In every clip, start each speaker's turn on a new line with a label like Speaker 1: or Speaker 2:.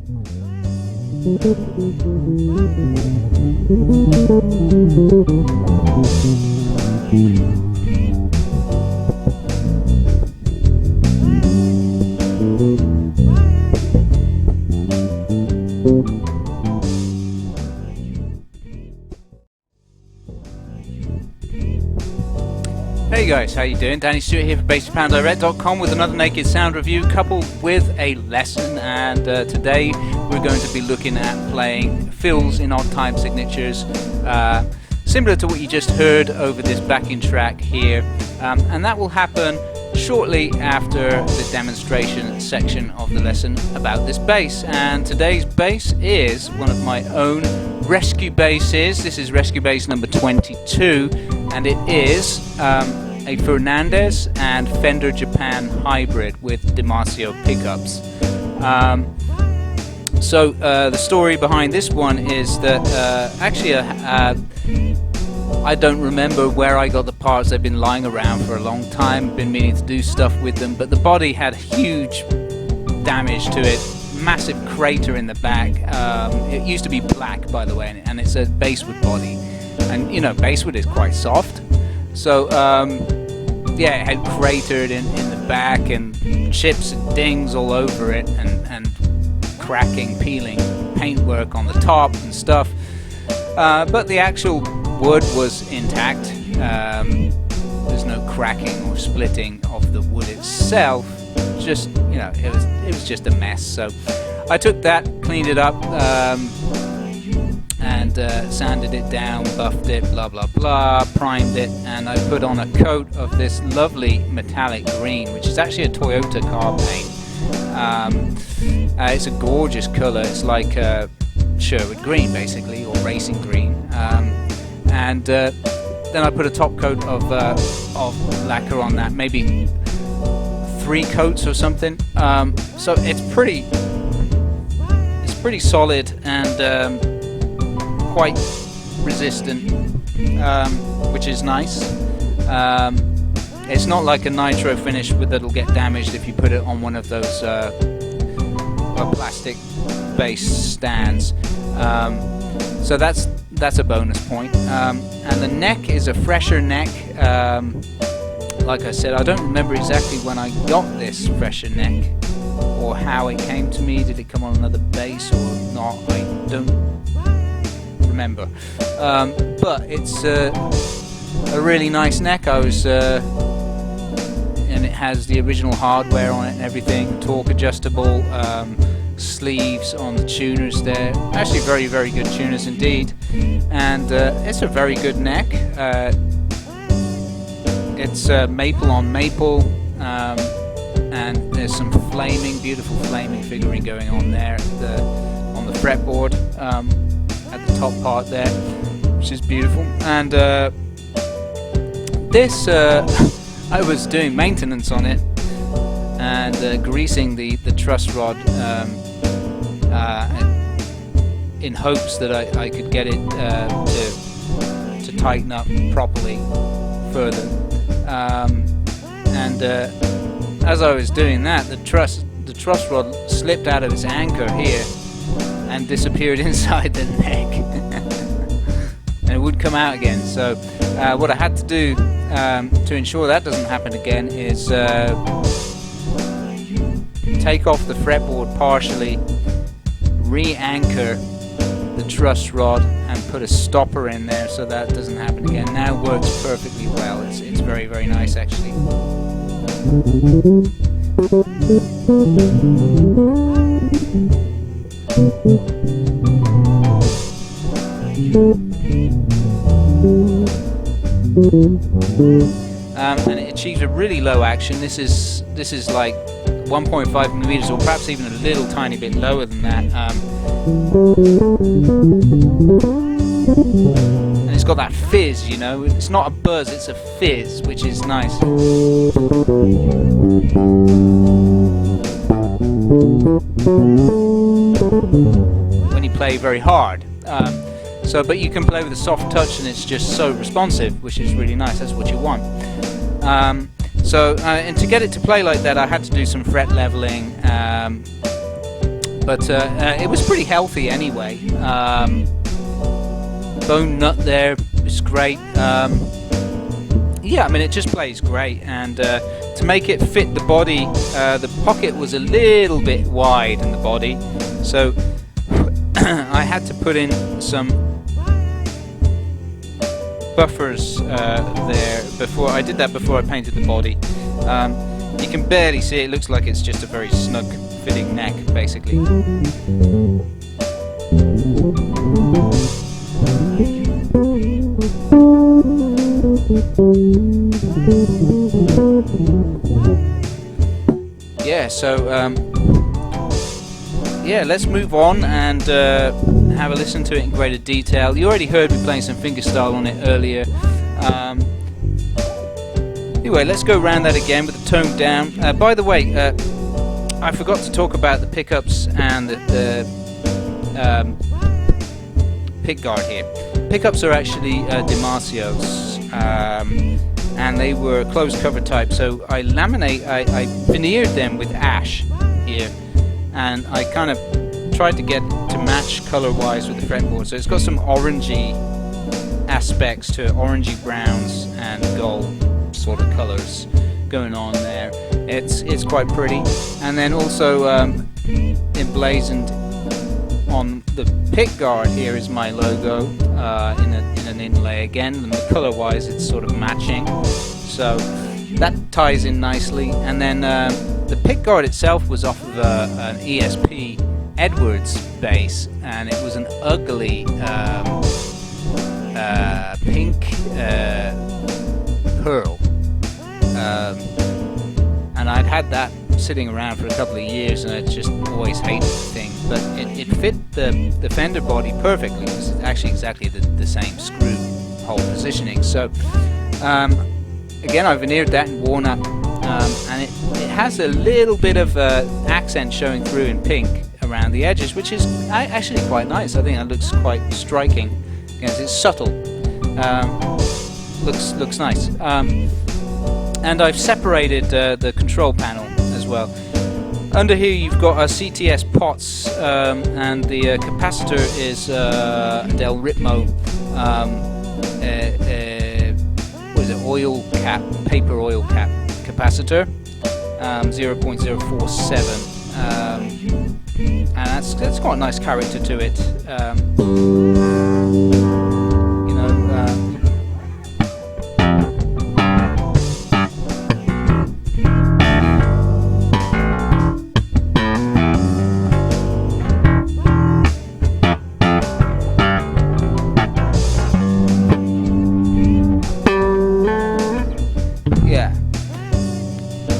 Speaker 1: Hey guys, how you doing? Danny Stewart here for BassJapanDirect.com with another Naked Sound review coupled with a lesson, and today we're going to be looking at playing fills in odd time signatures, similar to what you just heard over this backing track here, and that will happen shortly after the demonstration section of the lesson about this bass. And today's bass is one of my own rescue basses. This is rescue bass number 22, and it is a Fernandez and Fender Japan hybrid with Dimarzio pickups. So the story behind this one is that actually I don't remember where I got the parts. They've been lying around for a long time, been meaning to do stuff with them, but the body had huge damage to it, massive crater in the back. It used to be black, by the way, and it's a basswood body, and you know, basswood is quite soft, so yeah, it had cratered in the back, and chips and dings all over it, and cracking, peeling, paintwork on the top and stuff, but the actual wood was intact. There's no cracking or splitting of the wood itself. Just, you know, it was just a mess. So I took that, cleaned it up, and sanded it down, buffed it, blah blah blah, primed it, and I put on a coat of this lovely metallic green, which is actually a Toyota car paint. It's a gorgeous color. It's like Sherwood green, basically, or racing green. And then I put a top coat of lacquer on that, maybe 3 coats or something. So it's pretty solid and quite resistant, which is nice. It's not like a nitro finish that'll get damaged if you put it on one of those plastic base stands. So that's a bonus point. And the neck is a fresher neck. Like I said, I don't remember exactly when I got this fresher neck or how it came to me. Did it come on another bass or not? I don't remember. But it's a really nice neck. And it has the original hardware on it and everything, torque adjustable, sleeves on the tuners there. Actually very, very good tuners indeed. And it's a very good neck. It's maple on maple, and there's some beautiful flaming figuring going on there on the fretboard at the top part there, which is beautiful. And this I was doing maintenance on it and greasing the truss rod in hopes that I could get it to tighten up properly further. And as I was doing that, the truss rod slipped out of its anchor here and disappeared inside the neck, and it would come out again. So what I had to do to ensure that doesn't happen again is take off the fretboard partially, re-anchor the truss rod, and put a stopper in there so that doesn't happen again. Now it works perfectly well. It's very, very nice actually. And it achieves a really low action. This is like 1.5 millimeters, or perhaps even a little tiny bit lower than that. And it's got that fizz, you know. It's not a buzz, it's a fizz, which is nice. When you play very hard. But you can play with a soft touch, and it's just so responsive, which is really nice. That's what you want. And to get it to play like that, I had to do some fret leveling, but it was pretty healthy anyway. Bone nut there is great. Yeah, I mean, it just plays great, and to make it fit the body, the pocket was a little bit wide in the body, so I had to put in some buffers there before I did that. Before I painted the body, you can barely see it. It looks like it's just a very snug fitting neck, basically. Yeah, so yeah, let's move on and have a listen to it in greater detail. You already heard me playing some fingerstyle on it earlier. Anyway, let's go around that again with the tone down. By the way, I forgot to talk about the pickups and the pickguard here. Pickups are actually Dimarzios, and they were closed cover type, so I veneered them with ash here, and I kind of tried to get to match color wise with the fretboard, so it's got some orangey aspects to it, orangey browns and gold sort of colors going on there. It's quite pretty, and then also emblazoned on the pickguard here is my logo in an inlay again, and color wise it's sort of matching, so that ties in nicely. And then the pickguard itself was off of an ESP Edwards bass, and it was an ugly pink pearl, and I'd had that sitting around for a couple of years, and I just always hated the thing, but it fit the Fender body perfectly. It was actually exactly the same screw hole positioning. So again, I veneered that and worn up, and it has a little bit of accent showing through in pink around the edges, which is actually quite nice. I think that looks quite striking. Yes, it's subtle. Looks nice. And I've separated the control panel as well. Under here you've got a CTS pots, and the capacitor is Del Ritmo, what is it, oil cap, paper oil cap capacitor, 0.047, and that's got a nice character to it.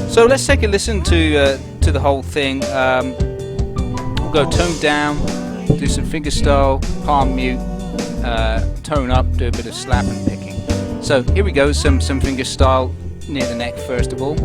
Speaker 1: So let's take a listen to the whole thing. We'll go tone down, do some fingerstyle, palm mute, tone up, do a bit of slap and picking. So here we go, some fingerstyle near the neck first of all.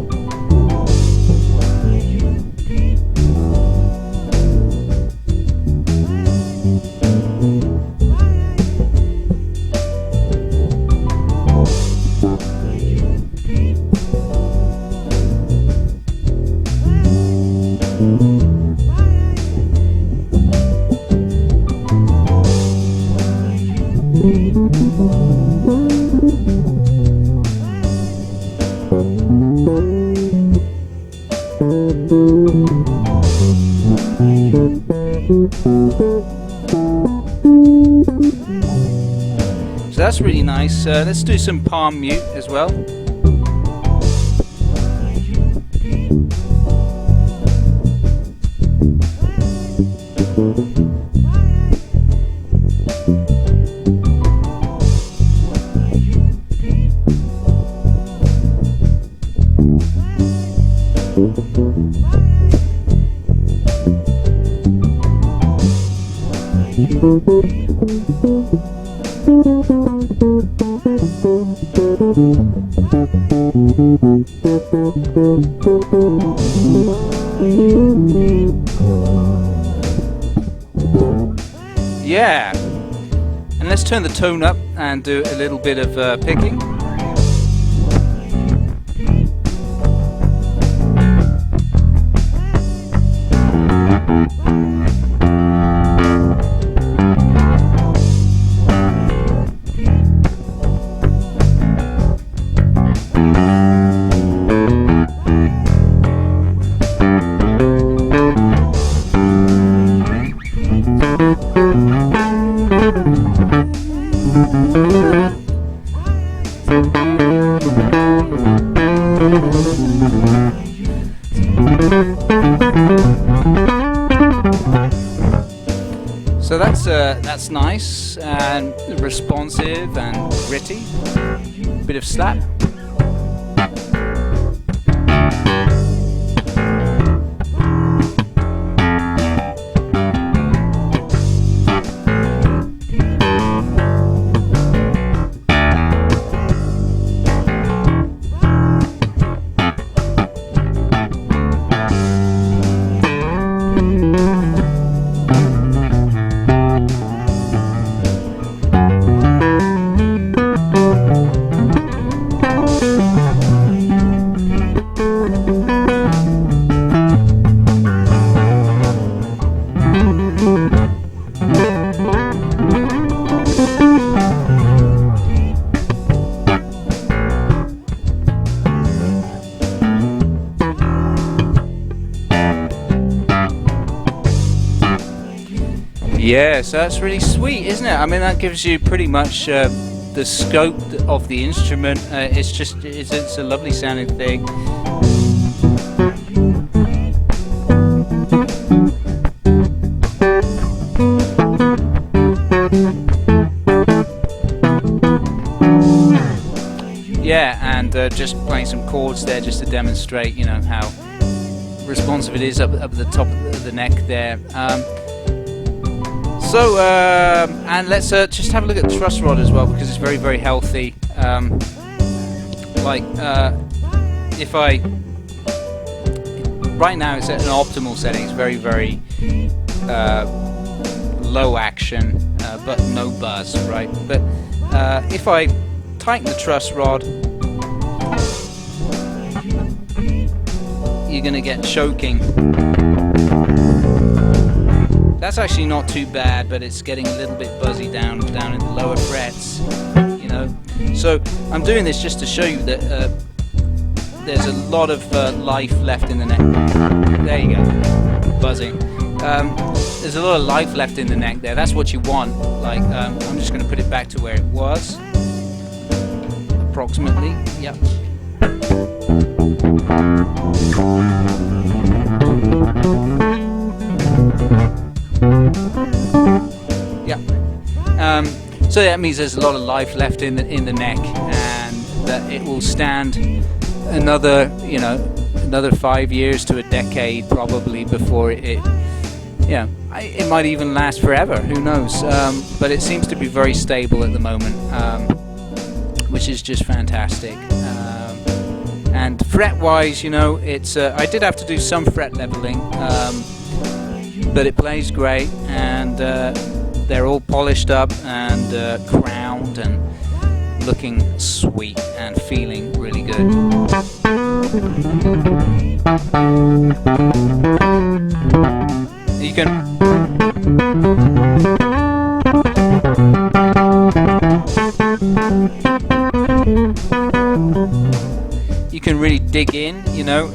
Speaker 1: So that's really nice. Let's do some palm mute as well. Yeah, and let's turn the tone up and do a little bit of picking. So that's nice and responsive and gritty. Bit of slap.
Speaker 2: Yeah, so that's really sweet, isn't it? I mean, that gives you pretty much the scope of the instrument. It's a lovely sounding thing. Yeah, and just playing some chords there just to demonstrate, you know, how responsive it is up at the top of the neck there. And let's just have a look at the Truss Rod as well, because it's very, very healthy. If I... Right now it's at an optimal setting, it's very, very low action, but no buzz, right? But if I tighten the Truss Rod, you're going to get choking. That's actually not too bad, but it's getting a little bit buzzy down in the lower frets, you know. So I'm doing this just to show you that there's a lot of life left in the neck. There you go, buzzing. There's a lot of life left in the neck there. That's what you want. Like I'm just going to put it back to where it was, approximately. Yep. So that means there's a lot of life left in the neck, and that it will stand another 5 years to a decade probably before it might even last forever. Who knows? But it seems to be very stable at the moment, which is just fantastic. And fret-wise, you know, it's I did have to do some fret leveling, but it plays great, and they're all polished up and crowned and looking sweet and feeling really good. You can really dig in, you know.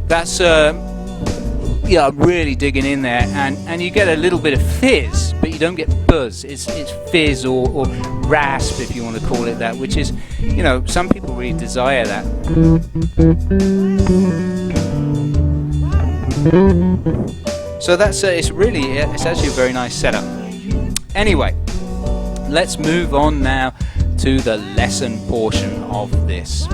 Speaker 2: That's really digging in there, and you get a little bit of fizz, but you don't get buzz. It's fizz or rasp, if you want to call it that, which is, you know, some people really desire that. So that's it's actually a very nice setup. Anyway, let's move on now to the lesson portion of this.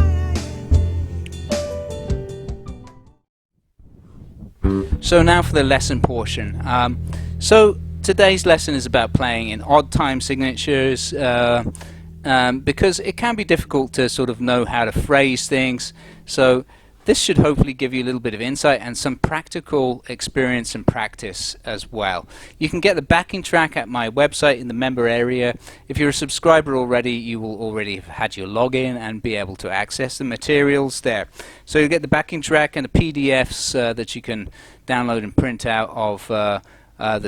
Speaker 2: So now for the lesson portion. So today's lesson is about playing in odd time signatures, because it can be difficult to sort of know how to phrase things. So this should hopefully give you a little bit of insight and some practical experience and practice as well. You can get the backing track at my website in the member area. If you're a subscriber already, you will already have had your login and be able to access the materials there. So you'll get the backing track and the PDFs that you can download and print out of the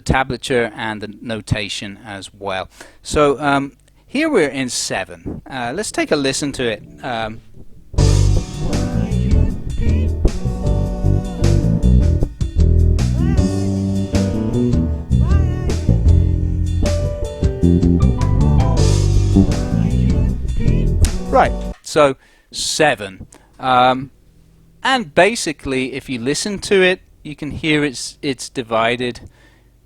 Speaker 2: tablature and the notation as well. So here we're in 7. Let's take a listen to it. Right, so 7.
Speaker 1: And basically, if you listen to it, you can hear it's divided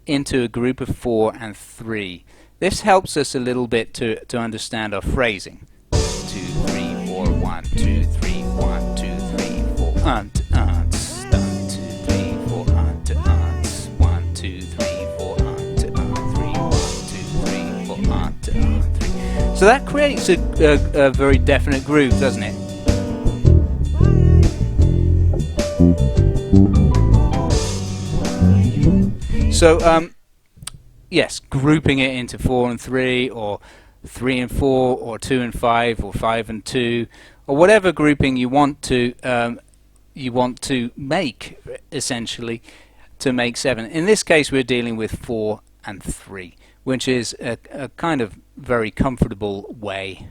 Speaker 1: into a group of 4 and 3. This helps us a little bit to understand our phrasing. 2, 3, 4, 1, 2, 3, 1, 2, 3, 4, 2, 3, 4, 1, 2, 3, 4, 3, 1, 2, 3, 4, 3. So that creates a very definite groove, doesn't it? So yes, grouping it into 4 and 3, or 3 and 4, or 2 and 5, or 5 and 2, or whatever grouping you want to make, essentially, to make 7. In this case, we're dealing with 4 and 3, which is a kind of very comfortable way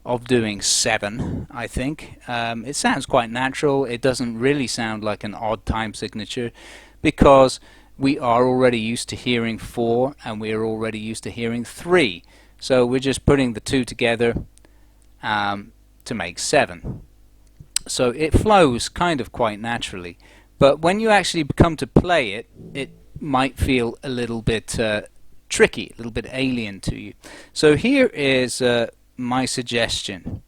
Speaker 1: of doing 7, I think. It sounds quite natural. It doesn't really sound like an odd time signature, because we are already used to hearing 4 and we are already used to hearing 3. So we're just putting the two together to make 7. So it flows kind of quite naturally. But when you actually come to play it, it might feel a little bit tricky, a little bit alien to you. So here is my suggestion.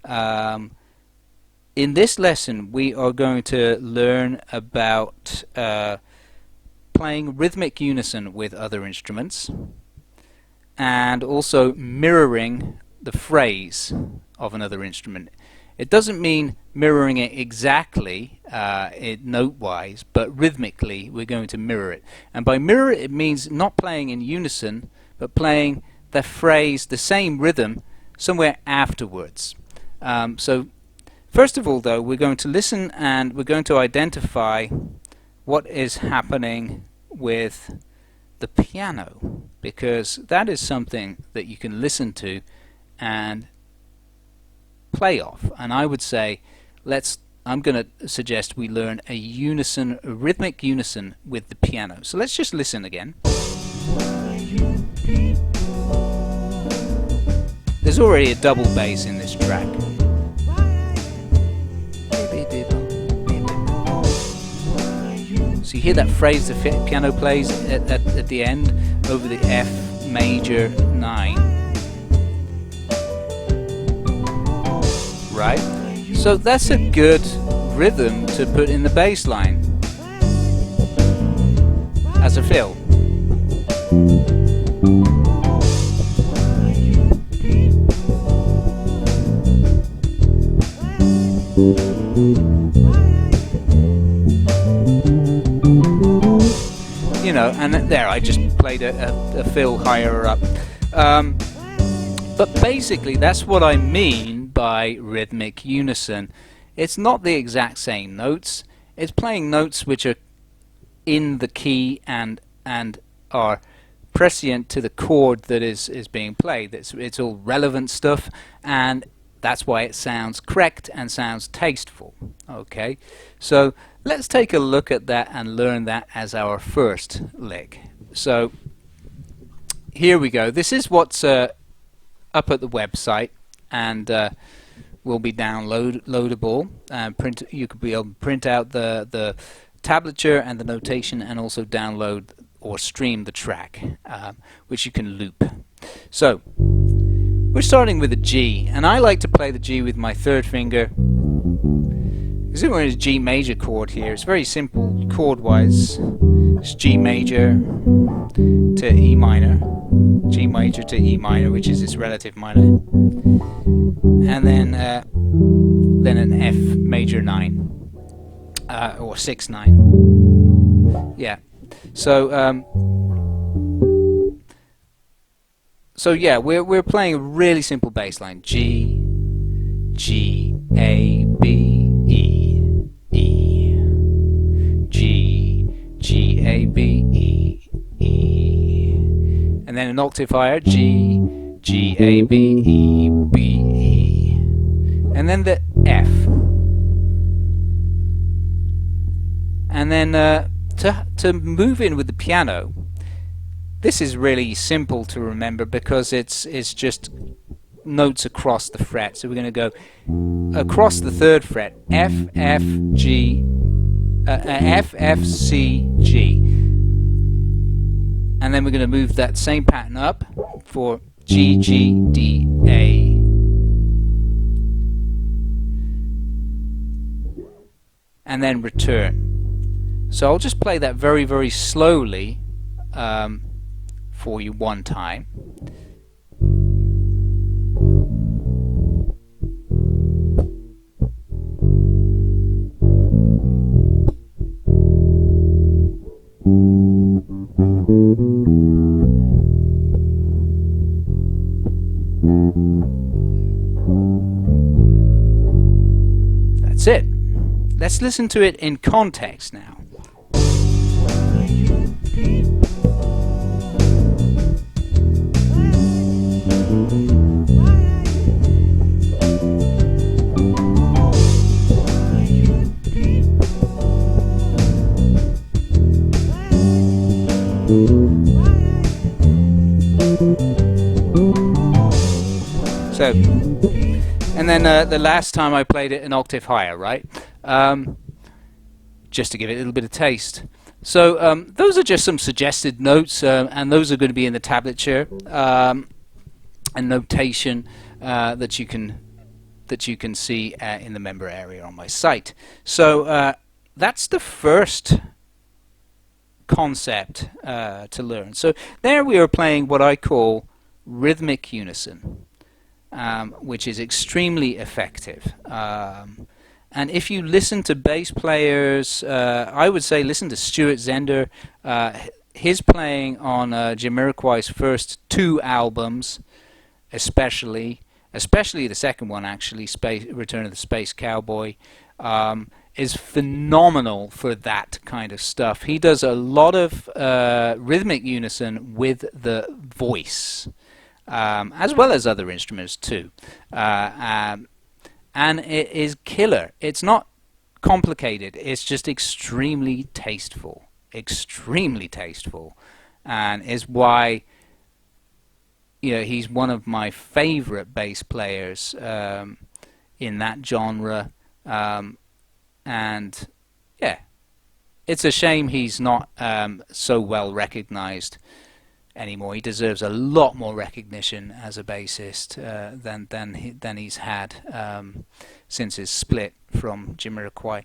Speaker 1: In this lesson, we are going to learn about playing rhythmic unison with other instruments, and also mirroring the phrase of another instrument. It doesn't mean mirroring it exactly note-wise, but rhythmically we're going to mirror it. And by mirror it means not playing in unison, but playing the phrase, the same rhythm, somewhere afterwards. So first of all, though, we're going to listen and we're going to identify what is happening with the piano, because that is something that you can listen to and play off. And I would say I'm going to suggest we learn a rhythmic unison with the piano. So let's just listen again. There's already a double bass in this track. So you hear that phrase the piano plays at the end over the F major 9. Right? So that's a good rhythm to put in the bass line as a fill. You know, and there I just played a fill higher up. But basically that's what I mean by rhythmic unison. It's not the exact same notes. It's playing notes which are in the key and are prescient to the chord that is being played. It's all relevant stuff, and that's why it sounds correct and sounds tasteful. Okay, so let's take a look at that and learn that as our first lick. So here we go. This is what's up at the website, and will be downloadable. You could be able to print out the tablature and the notation, and also download or stream the track, which you can loop. So we're starting with a G, and I like to play the G with my third finger. Because we're in a G major chord here. It's very simple chord-wise. It's G major to E minor, G major to E minor, which is its relative minor, and then an F major 9, or 6/9. Yeah. So yeah, we're playing a really simple bass line: G, G, A, B, E, E, G, G, A, B, E, E, and then an octave higher: G, G, A, B, E, B, E, and then the F, and then to move in with the piano. This is really simple to remember because it's just
Speaker 2: notes across the fret. So we're going to go across the 3rd fret, F, F, G, F, F, C, G. And then we're going to move that same pattern up for G, G, D, A. And then return. So I'll just play that very, very slowly for you one time. That's it. Let's listen to it in context now. So, and then the last time I played it an octave higher, right? Just to give it a little bit of taste. So those are just some suggested notes, and those are going to be in the tablature and notation that you can see in the member area on my site. So that's the first concept to learn. So there we are playing what I call rhythmic unison, which is extremely effective. And if you listen to bass players, I would say listen to Stuart Zender. His playing on Jamiroquai's first 2 albums, especially the second one, actually, Return of the Space Cowboy, is phenomenal for that kind of stuff. He does a lot of rhythmic unison with the voice, as well as other instruments too. And it is killer. It's not complicated. It's just extremely tasteful. Extremely tasteful. And is why, you know, he's one of my favorite bass players in that genre. And yeah, it's a shame he's not so well recognized anymore. He deserves a lot more recognition as a bassist than he's had since his split from Jamiroquai.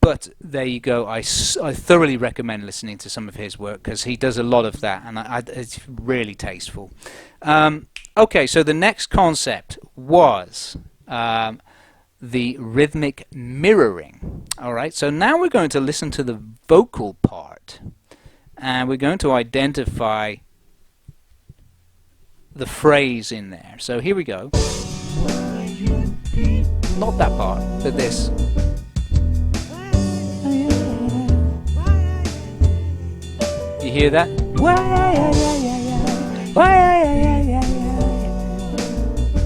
Speaker 2: But there you go. I thoroughly recommend listening to some of his work because he does a lot of that, and it's really tasteful. Okay, so the next concept was the rhythmic mirroring. All right, so now we're going to listen to the vocal part, and we're going to identify the phrase in there. So here we go. Not that part, but this. You hear that?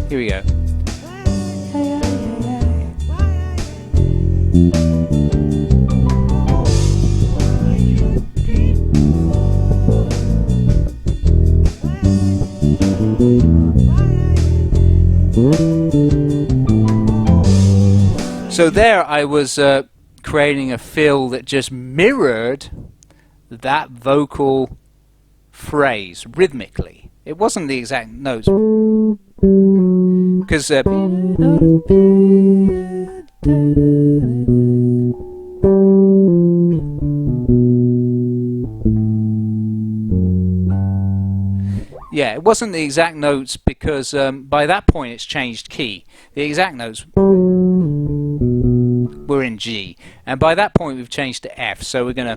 Speaker 2: Here we go. So there I was creating a fill that just mirrored that vocal phrase rhythmically. It wasn't the exact notes, because yeah, it wasn't the exact notes because by that point it's changed key. The exact notes were in G, and by that point we've changed to F. So we're gonna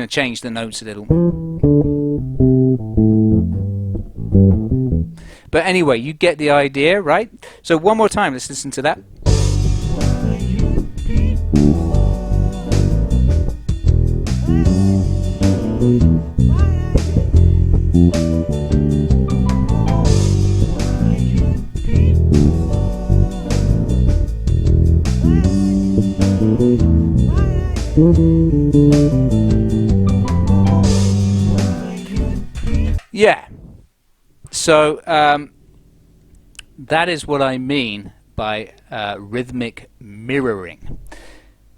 Speaker 2: change the notes a little. But anyway, you get the idea, right? So one more time, let's listen to that. Yeah,
Speaker 1: So that is what I mean by rhythmic mirroring.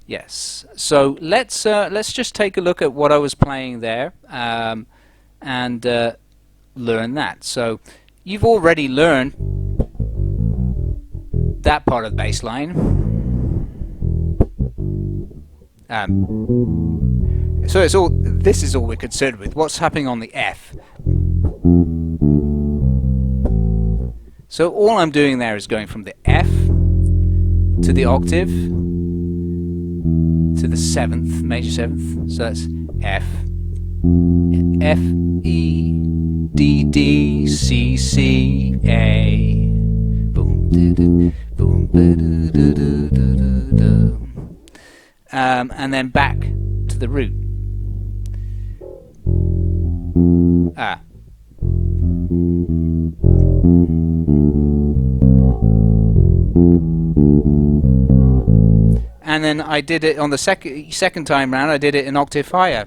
Speaker 1: Yes. So let's just take a look at what I was playing there and learn that. So you've already learned that part of the bass line. So it's all. This is all we're concerned with. What's happening on the F? So all I'm doing there is going from the F to the octave to the seventh, major seventh. So that's F, F, E, D, D, C, C, A. Boom, do, do, boom, do, do, do, do, do, do. And then back to the root. And then I did it on the second time round. I did it an octave higher.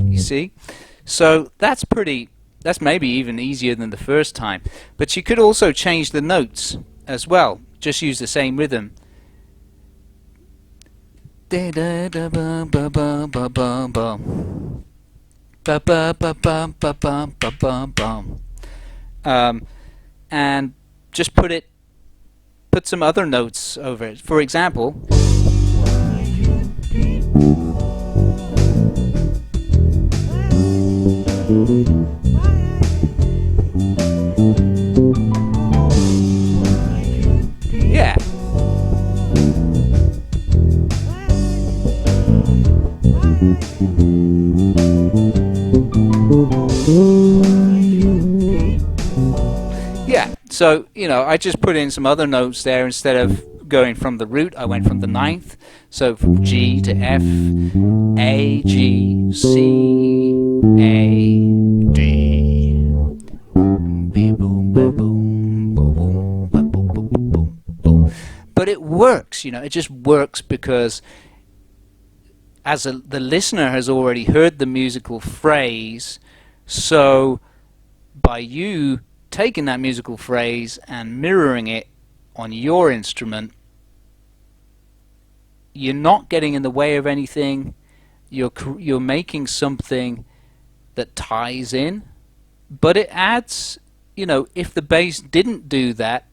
Speaker 1: You see? So that's maybe even easier than the first time. But you could also change the notes as well. Just use the same rhythm. And just put some other notes over it. For example, yeah. Yeah, so, you know, I just put in some other notes there. Instead of going from the root, I went from the ninth. So from G to F, A, G, C, A, D. Boom, boom, boom, boom, boom, boom, boom, boom. But it works, you know, it just works because as the listener has already heard the musical phrase, so by you taking that musical phrase and mirroring it on your instrument, you're not getting in the way of anything. You're making something that ties in, but it adds, you know, if the bass didn't do that,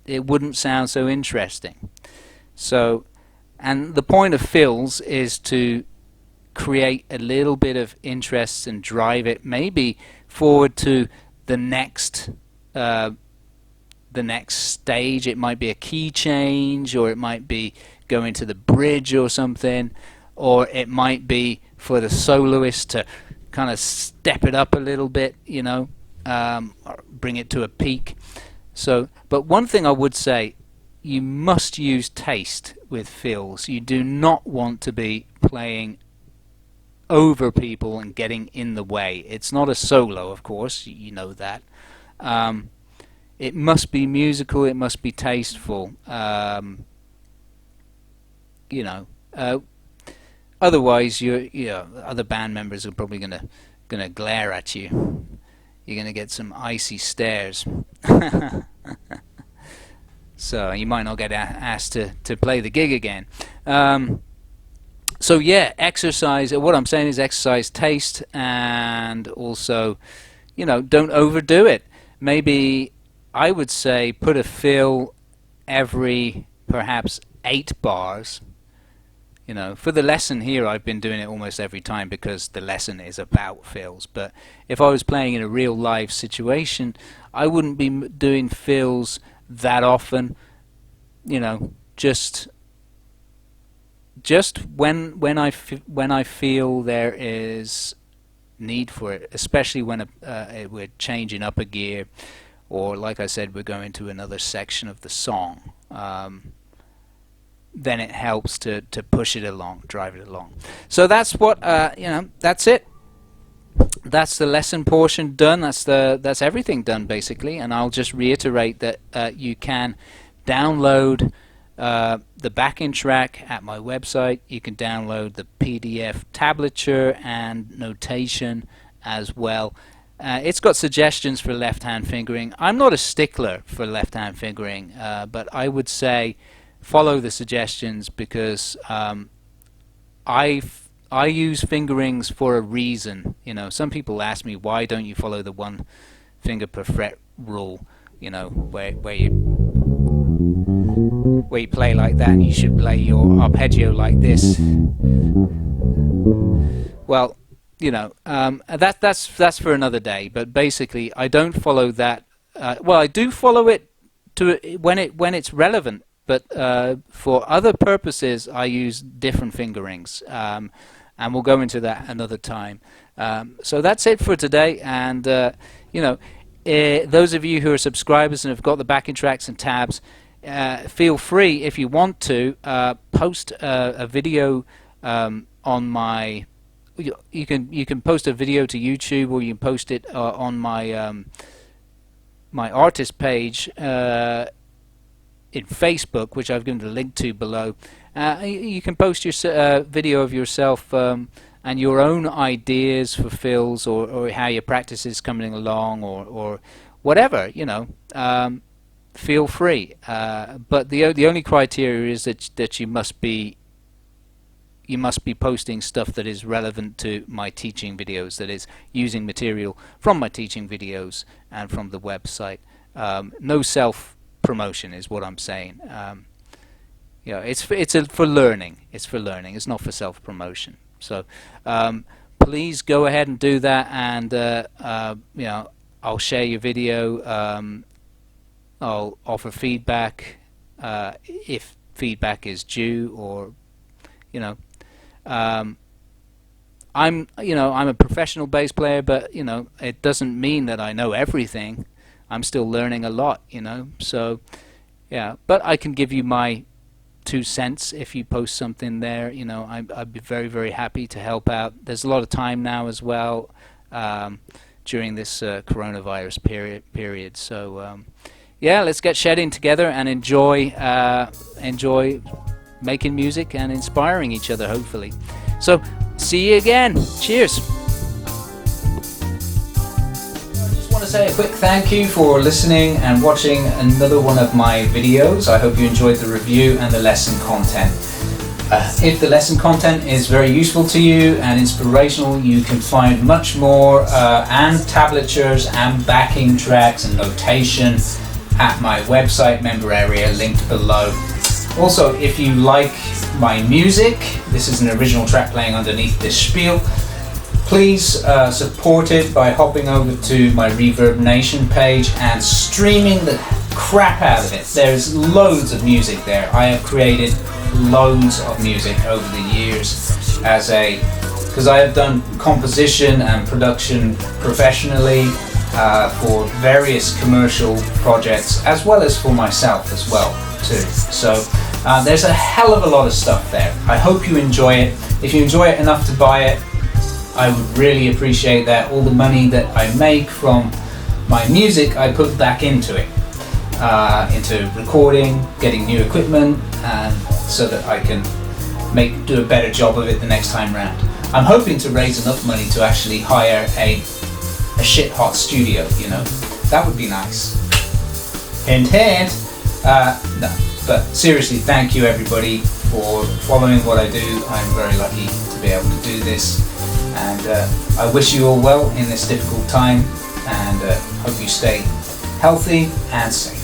Speaker 1: it wouldn't sound so interesting. So, and the point of fills is to create a little bit of interest and drive it maybe forward to the next stage. It might be a key change, or it might be going to the bridge or something, or it might be for the soloist to kind of step it up a little bit, you know, or bring it to a peak. So, but one thing I would say, you must use taste with fills. You do not want to be playing over people and getting in the way. It's not a solo, of course, you know that. It must be musical, it must be tasteful. You know, otherwise other band members are probably gonna glare at you. You're gonna get some icy stares. So you might not get asked to play the gig again. So yeah, exercise. What I'm saying is exercise taste, and also, you know, don't overdo it. Maybe I would say put a fill every perhaps 8 bars. You know, for the lesson here, I've been doing it almost every time because the lesson is about fills. But if I was playing in a real live situation, I wouldn't be doing fills that often. You know, just when I feel there is need for it, especially when we're changing up a gear, or like I said, we're going to another section of the song. Then it helps to push it along, drive it along. So that's what you know. That's it. That's the lesson portion done. That's everything done basically. And I'll just reiterate that you can download the backing track at my website. You can download the PDF tablature and notation as well. It's got suggestions for left-hand fingering. I'm not a stickler for left-hand fingering, but I would say follow the suggestions, because I use fingerings for a reason. You know, some people ask me, why don't you follow the one finger per fret rule? You know, where you play like that, and you should play your arpeggio like this. Well, you know, that's for another day. But basically, I don't follow that. Well, I do follow it when it's relevant. But for other purposes, I use different fingerings, and we'll go into that another time. So that's it for today. And you know, those of you who are subscribers and have got the backing tracks and tabs, feel free, if you want to, post a video on my. You can post a video to YouTube, or you can post it on my my artist page in Facebook, which I've given the link to below. You can post your video of yourself and your own ideas for fills, or how your practice is coming along, or whatever, you know. Feel free, but the only criteria is that you must be posting stuff that is relevant to my teaching videos, that is using material from my teaching videos and from the website. No self promotion is what I'm saying. You know, it's for learning. It's for learning. It's not for self promotion. So please go ahead and do that, and you know, I'll share your video. I'll offer feedback if feedback is due, or you know. I'm a professional bass player, but you know, it doesn't mean that I know everything. I'm still learning a lot, you know. So yeah, but I can give you my 2 cents if you post something there. You know, I'd be very, very happy to help out. There's a lot of time now as well during this coronavirus period. So yeah, let's get shedding together and enjoy making music and inspiring each other, hopefully. So see you again. Cheers. I just want to say a quick thank you for listening and watching another one of my videos. I hope you enjoyed the review and the lesson content. If the lesson content is very useful to you and inspirational, you can find much more and tablatures and backing tracks and notation at my website member area linked below. Also, if you like my music, this is an original track playing underneath this spiel, please support it by hopping over to my Reverb Nation page and streaming the crap out of it. There's loads of music there. I have created loads of music over the years because I have done composition and production professionally for various commercial projects, as well as for myself as well too. So there's a hell of a lot of stuff there. I hope you enjoy it. If you enjoy it enough to buy it, I would really appreciate that. All the money that I make from my music, I put back into it, into recording, getting new equipment, and so that I can do a better job of it the next time round. I'm hoping to raise enough money to actually hire a shit hot studio, you know. That would be nice. Hint hint. No, but seriously, thank you everybody for following what I do. I'm very lucky to be able to do this, and I wish you all well in this difficult time, and hope you stay healthy and safe.